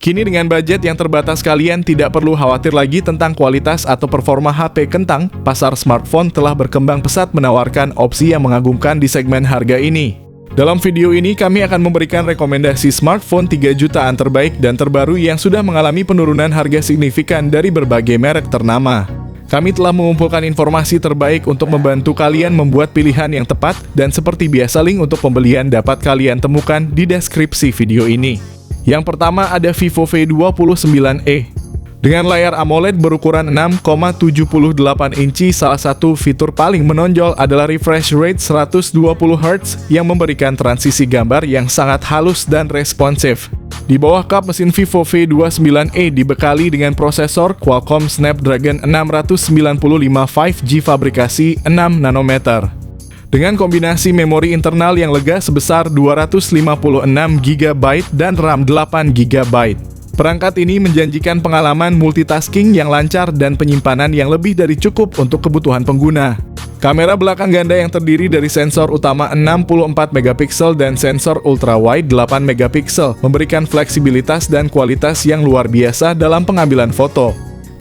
Kini dengan budget yang terbatas kalian tidak perlu khawatir lagi tentang kualitas atau performa HP kentang. Pasar smartphone telah berkembang pesat menawarkan opsi yang mengagumkan di segmen harga ini. Dalam video ini kami akan memberikan rekomendasi smartphone 3 jutaan terbaik dan terbaru yang sudah mengalami penurunan harga signifikan dari berbagai merek ternama. Kami telah mengumpulkan informasi terbaik untuk membantu kalian membuat pilihan yang tepat, dan seperti biasa link untuk pembelian dapat kalian temukan di deskripsi video ini. Yang pertama ada Vivo V29e. Dengan layar AMOLED berukuran 6,78 inci, salah satu fitur paling menonjol adalah refresh rate 120 Hz yang memberikan transisi gambar yang sangat halus dan responsif. Di bawah kap mesin Vivo V29e dibekali dengan prosesor Qualcomm Snapdragon 695 5G fabrikasi 6 nanometer. Dengan kombinasi memori internal yang lega sebesar 256 GB dan RAM 8 GB. Perangkat ini menjanjikan pengalaman multitasking yang lancar dan penyimpanan yang lebih dari cukup untuk kebutuhan pengguna. Kamera belakang ganda yang terdiri dari sensor utama 64 MP dan sensor ultrawide 8 MP memberikan fleksibilitas dan kualitas yang luar biasa dalam pengambilan foto.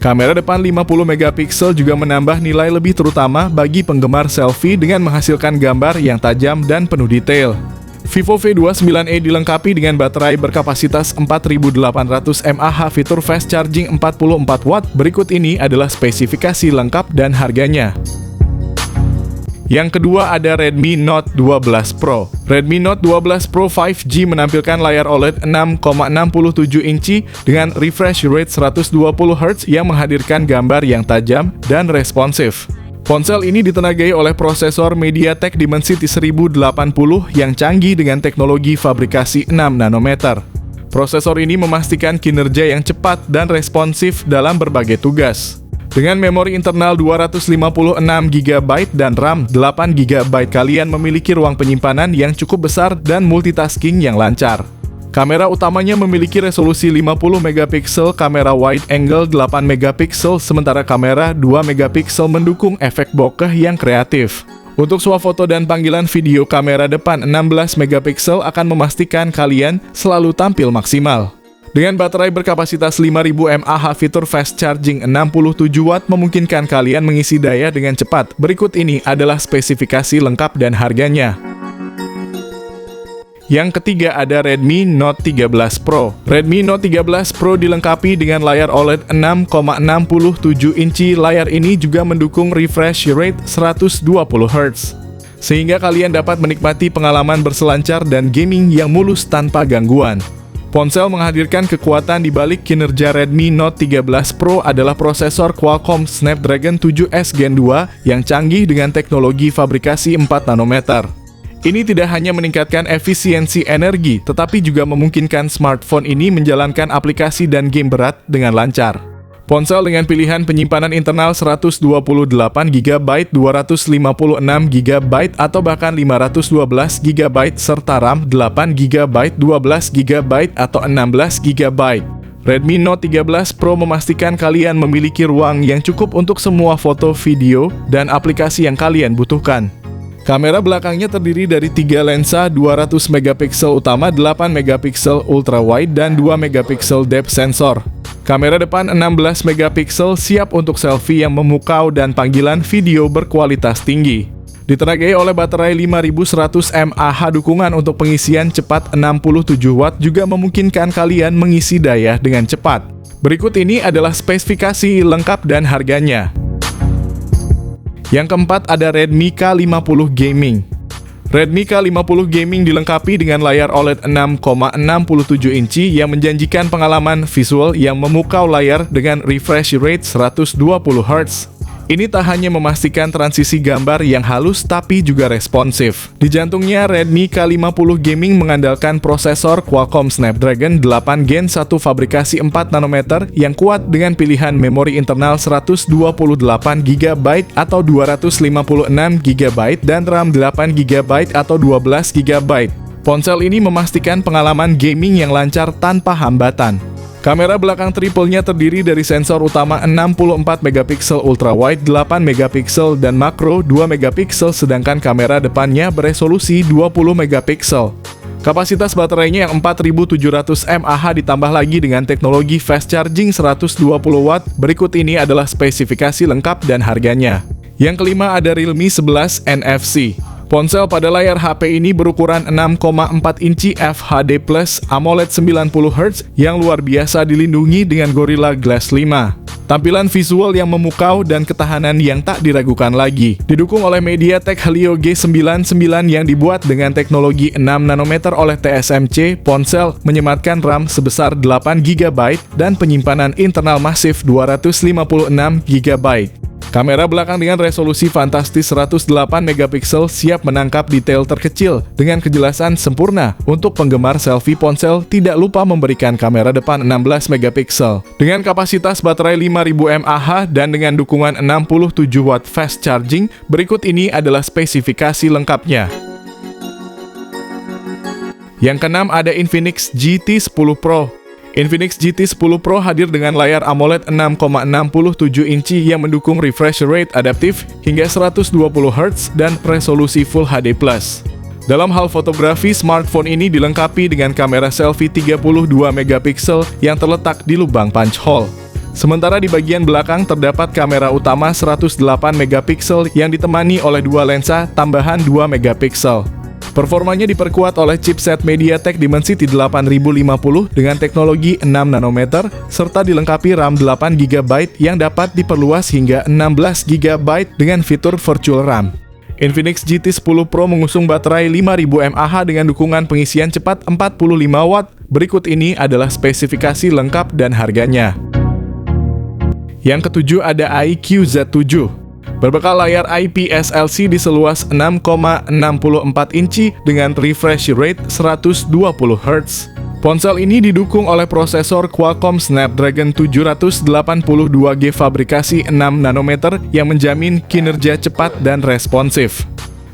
Kamera depan 50 MP juga menambah nilai lebih terutama bagi penggemar selfie dengan menghasilkan gambar yang tajam dan penuh detail. Vivo V29e dilengkapi dengan baterai berkapasitas 4800 mAh fitur fast charging 44 watt. Berikut ini adalah spesifikasi lengkap dan harganya. Yang kedua ada Redmi Note 12 Pro. Redmi Note 12 Pro 5G menampilkan layar OLED 6,67 inci dengan refresh rate 120 Hz yang menghadirkan gambar yang tajam dan responsif. Ponsel ini ditenagai oleh prosesor MediaTek Dimensity 1080 yang canggih dengan teknologi fabrikasi 6 nanometer. Prosesor ini memastikan kinerja yang cepat dan responsif dalam berbagai tugas. Dengan memori internal 256 GB dan RAM 8 GB, kalian memiliki ruang penyimpanan yang cukup besar dan multitasking yang lancar. Kamera utamanya memiliki resolusi 50 MP, kamera wide angle 8 MP, sementara kamera 2 MP mendukung efek bokeh yang kreatif. Untuk swafoto dan panggilan video, kamera depan 16 MP akan memastikan kalian selalu tampil maksimal. Dengan baterai berkapasitas 5000 mAh fitur fast charging 67 watt memungkinkan kalian mengisi daya dengan cepat. Berikut ini adalah spesifikasi lengkap dan harganya. Yang ketiga ada Redmi Note 13 Pro. Redmi Note 13 Pro dilengkapi dengan layar OLED 6,67 inci. Layar ini juga mendukung refresh rate 120 Hz. Sehingga kalian dapat menikmati pengalaman berselancar dan gaming yang mulus tanpa gangguan. Ponsel menghadirkan kekuatan di balik kinerja. Redmi Note 13 Pro adalah prosesor Qualcomm Snapdragon 7S Gen 2 yang canggih dengan teknologi fabrikasi 4 nanometer. Ini tidak hanya meningkatkan efisiensi energi, tetapi juga memungkinkan smartphone ini menjalankan aplikasi dan game berat dengan lancar. Ponsel dengan pilihan penyimpanan internal 128 GB, 256 GB, atau bahkan 512 GB, serta RAM 8 GB, 12 GB, atau 16 GB. Redmi Note 13 Pro memastikan kalian memiliki ruang yang cukup untuk semua foto, video, dan aplikasi yang kalian butuhkan. Kamera belakangnya terdiri dari 3 lensa 200 MP utama, 8 MP ultrawide, dan 2 MP depth sensor. Kamera depan 16 MP siap untuk selfie yang memukau dan panggilan video berkualitas tinggi. Ditenagai oleh baterai 5100 mAh, dukungan untuk pengisian cepat 67 watt juga memungkinkan kalian mengisi daya dengan cepat. Berikut ini adalah spesifikasi lengkap dan harganya. Yang keempat ada Redmi K50 Gaming. Redmi K50 Gaming dilengkapi dengan layar OLED 6,67 inci yang menjanjikan pengalaman visual yang memukau layar dengan refresh rate 120 Hz. Ini tak hanya memastikan transisi gambar yang halus tapi juga responsif. Di jantungnya, Redmi K50 Gaming mengandalkan prosesor Qualcomm Snapdragon 8 Gen 1 fabrikasi 4 nanometer yang kuat dengan pilihan memori internal 128 GB atau 256 GB dan RAM 8 GB atau 12 GB. Ponsel ini memastikan pengalaman gaming yang lancar tanpa hambatan. Kamera belakang triplenya terdiri dari sensor utama 64 MP ultrawide, 8 MP dan makro 2 MP, sedangkan kamera depannya beresolusi 20 MP. Kapasitas baterainya yang 4700 mAh ditambah lagi dengan teknologi fast charging 120 Watt. Berikut ini adalah spesifikasi lengkap dan harganya. Yang kelima ada Realme 11 NFC. Ponsel pada layar HP ini berukuran 6,4 inci FHD Plus AMOLED 90Hz yang luar biasa dilindungi dengan Gorilla Glass 5. Tampilan visual yang memukau dan ketahanan yang tak diragukan lagi. Didukung oleh MediaTek Helio G99 yang dibuat dengan teknologi 6 nanometer oleh TSMC, ponsel menyematkan RAM sebesar 8 GB dan penyimpanan internal masif 256 GB. Kamera belakang dengan resolusi fantastis 108 megapiksel siap menangkap detail terkecil dengan kejelasan sempurna. Untuk penggemar selfie ponsel, tidak lupa memberikan kamera depan 16 megapiksel. Dengan kapasitas baterai 5000 mAh dan dengan dukungan 67 Watt fast charging, berikut ini adalah spesifikasi lengkapnya. Yang keenam ada Infinix GT10 Pro. Infinix GT10 Pro hadir dengan layar AMOLED 6,67 inci yang mendukung refresh rate adaptif hingga 120 Hz dan resolusi Full HD+. Dalam hal fotografi, smartphone ini dilengkapi dengan kamera selfie 32 megapiksel yang terletak di lubang punch hole. Sementara di bagian belakang terdapat kamera utama 108 megapiksel yang ditemani oleh dua lensa tambahan 2 megapiksel. Performanya diperkuat oleh chipset MediaTek Dimensity 8050 dengan teknologi 6 nanometer serta dilengkapi RAM 8 GB yang dapat diperluas hingga 16 GB dengan fitur virtual RAM. Infinix GT10 Pro mengusung baterai 5000 mAh dengan dukungan pengisian cepat 45 Watt. Berikut ini adalah spesifikasi lengkap dan harganya. Yang ketujuh ada iQOO Z7. Berbekal layar IPS LCD seluas 6,64 inci dengan refresh rate 120 Hz. Ponsel ini didukung oleh prosesor Qualcomm Snapdragon 782G fabrikasi 6 nanometer yang menjamin kinerja cepat dan responsif.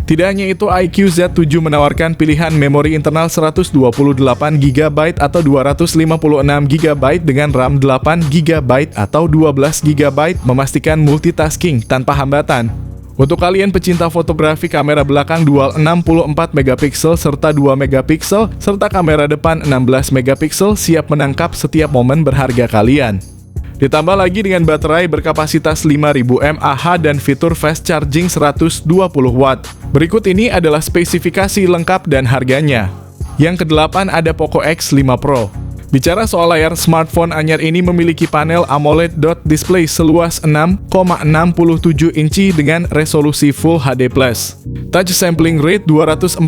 Tidak hanya itu, iQOO Z7 menawarkan pilihan memori internal 128GB atau 256GB dengan RAM 8GB atau 12GB, memastikan multitasking tanpa hambatan. Untuk kalian pecinta fotografi, kamera belakang dual 64 megapiksel serta 2 megapiksel serta kamera depan 16 megapiksel siap menangkap setiap momen berharga kalian. Ditambah lagi dengan baterai berkapasitas 5000 mAh dan fitur fast charging 120 Watt. Berikut ini adalah spesifikasi lengkap dan harganya. Yang kedelapan ada Poco X5 Pro. Bicara soal layar, smartphone anyar ini memiliki panel AMOLED dot display seluas 6,67 inci dengan resolusi Full HD+. Touch sampling rate 240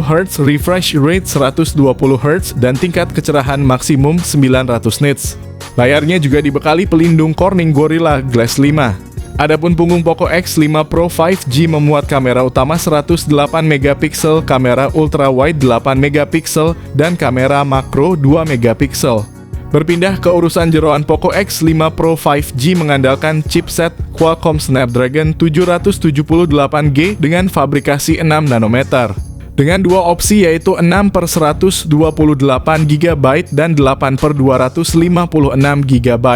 Hz, refresh rate 120 Hz, dan tingkat kecerahan maksimum 900 nits. Layarnya juga dibekali pelindung Corning Gorilla Glass 5. Adapun punggung Poco X5 Pro 5G memuat kamera utama 108 megapiksel, kamera ultrawide 8 megapiksel, dan kamera makro 2 megapiksel. Berpindah ke urusan jeroan, Poco X5 Pro 5G mengandalkan chipset Qualcomm Snapdragon 778G dengan fabrikasi 6 nanometer. Dengan dua opsi yaitu 6/128GB dan 8/256GB.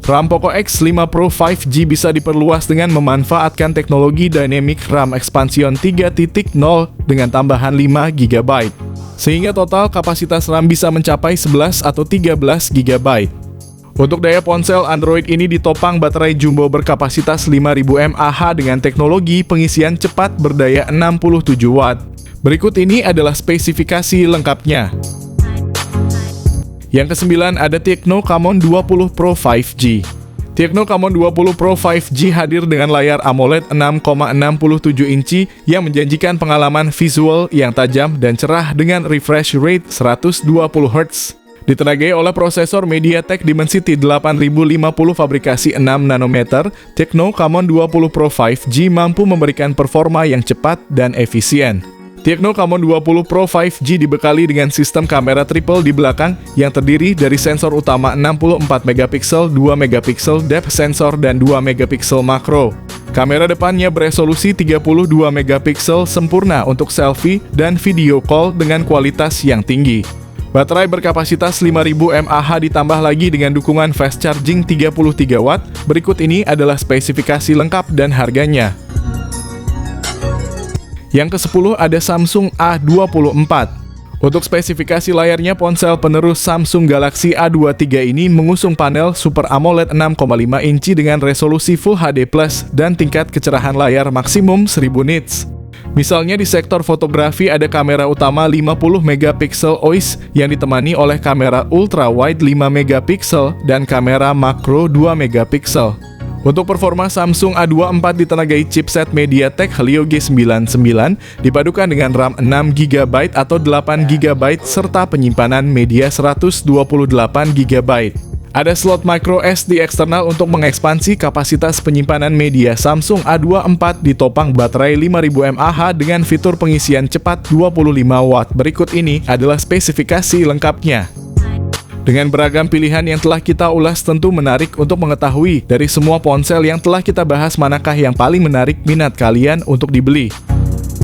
RAM Poco X5 Pro 5G bisa diperluas dengan memanfaatkan teknologi Dynamic RAM Expansion 3.0 dengan tambahan 5GB. Sehingga total kapasitas RAM bisa mencapai 11 atau 13GB. Untuk daya ponsel, Android ini ditopang baterai jumbo berkapasitas 5000 mAh dengan teknologi pengisian cepat berdaya 67 Watt. Berikut ini adalah spesifikasi lengkapnya. Yang kesembilan ada Tecno Camon 20 Pro 5G. Tecno Camon 20 Pro 5G hadir dengan layar AMOLED 6,67 inci yang menjanjikan pengalaman visual yang tajam dan cerah dengan refresh rate 120 Hz. Ditenagai oleh prosesor MediaTek Dimensity 8050 fabrikasi 6 nanometer, Tecno Camon 20 Pro 5G mampu memberikan performa yang cepat dan efisien. Tecno Camon 20 Pro 5G dibekali dengan sistem kamera triple di belakang yang terdiri dari sensor utama 64 megapiksel, 2 megapiksel depth sensor, dan 2 megapiksel makro. Kamera depannya beresolusi 32 megapiksel sempurna untuk selfie dan video call dengan kualitas yang tinggi. Baterai berkapasitas 5000 mAh ditambah lagi dengan dukungan fast charging 33 Watt. Berikut ini adalah spesifikasi lengkap dan harganya. Yang ke-10 ada Samsung A24. Untuk spesifikasi layarnya, ponsel penerus Samsung Galaxy A23 ini mengusung panel Super AMOLED 6,5 inci dengan resolusi Full HD+, dan tingkat kecerahan layar maksimum 1000 nits. Misalnya di sektor fotografi ada kamera utama 50 megapiksel OIS yang ditemani oleh kamera ultra wide 5 megapiksel dan kamera makro 2 megapiksel. Untuk performa, Samsung A24 ditenagai chipset MediaTek Helio G99 dipadukan dengan RAM 6GB atau 8GB serta penyimpanan media 128GB. Ada slot micro SD eksternal untuk mengekspansi kapasitas penyimpanan media. Samsung A24 ditopang baterai 5000 mAh dengan fitur pengisian cepat 25 watt. Berikut ini adalah spesifikasi lengkapnya. Dengan beragam pilihan yang telah kita ulas, tentu menarik untuk mengetahui dari semua ponsel yang telah kita bahas manakah yang paling menarik minat kalian untuk dibeli.